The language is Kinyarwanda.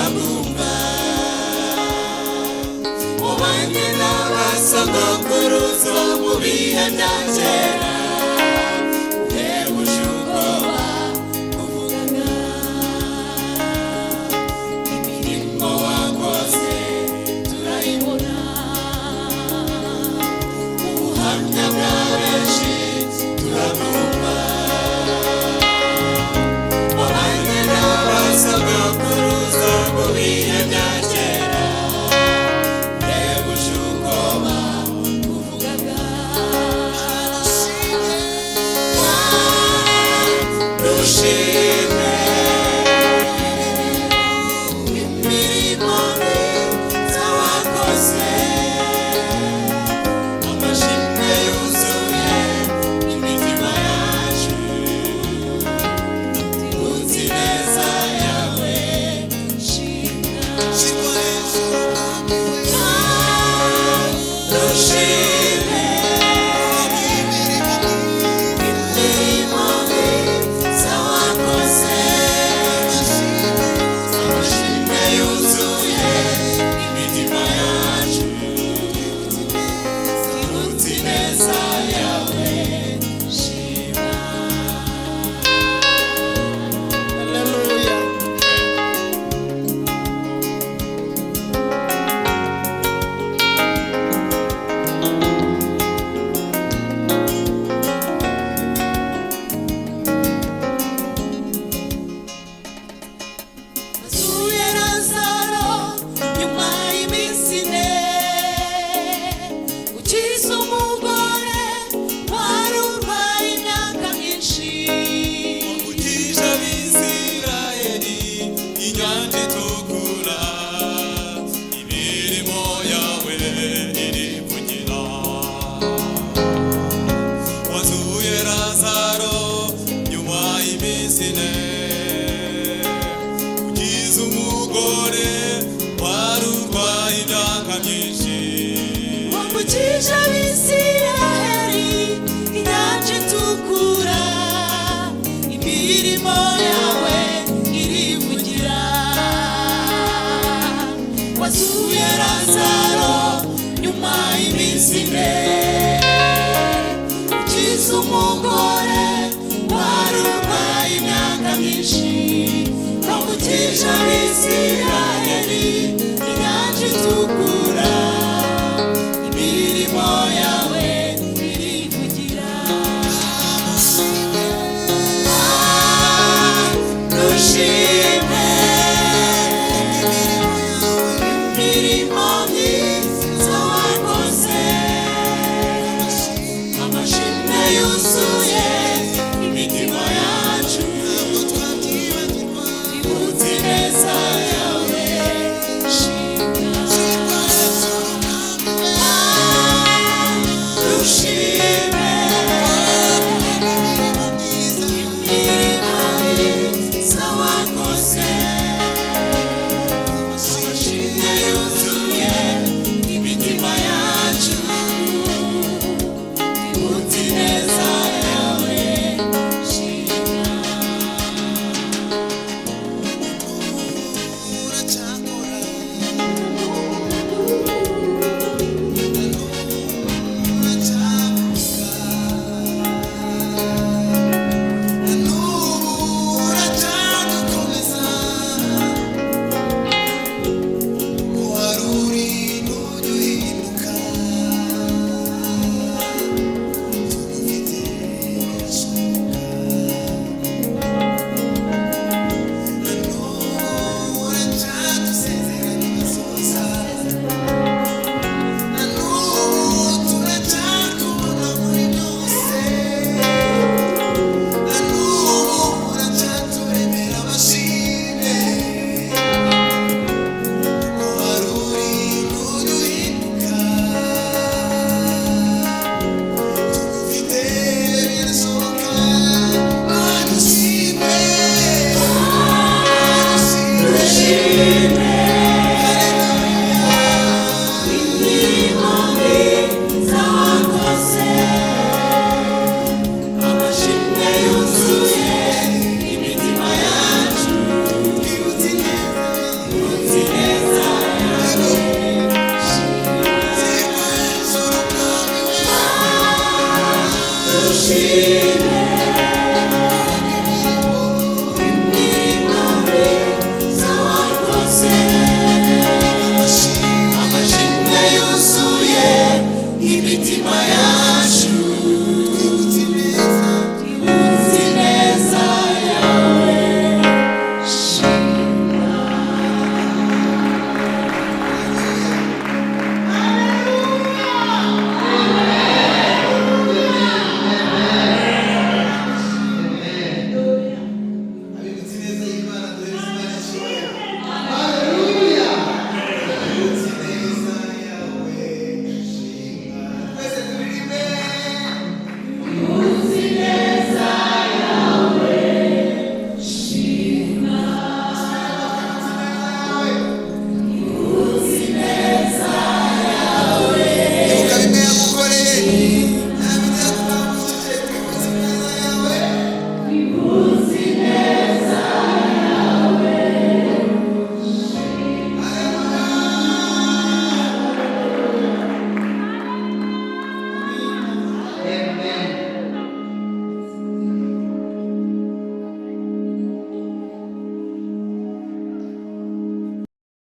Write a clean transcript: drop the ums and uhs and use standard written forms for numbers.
turamwumva mubanye n'abasogokuruza mu bihe bya kera uhebuje ubwoba kuvugaga imirimo wakoze turayibona ubuhamya bwa benshi turabwumva mubanye n'abasogokuruza mu bihe bya kera uhebuje ubwoba kuvugaga dushime imirimo myiza wakoze amashimwe yuzuye imitima yacu tuzi neza yawe shimwa dushime imirimo myiza wakoze amashimwe yuzuye imitima yacu tuzi neza yawe shimwa Hallelujah. Wasuye Lazaro nyuma y'iminsi ine ukiza umugore wari urwaye imyaka myinshi ukisha abisirayeli inyanja itukura imirimo yawe irivugira wasuye lazaro nyuma y'iminsi ine ukiza umugore wari urwaye imyaka myinshi wambukije abisirayeli inyanja itukura imirimo yawe irivugira wasuye Lazaro nyuma y'iminsi ine ukiza umugore wari urwaye imyaka myinshi wambukije abisirayeli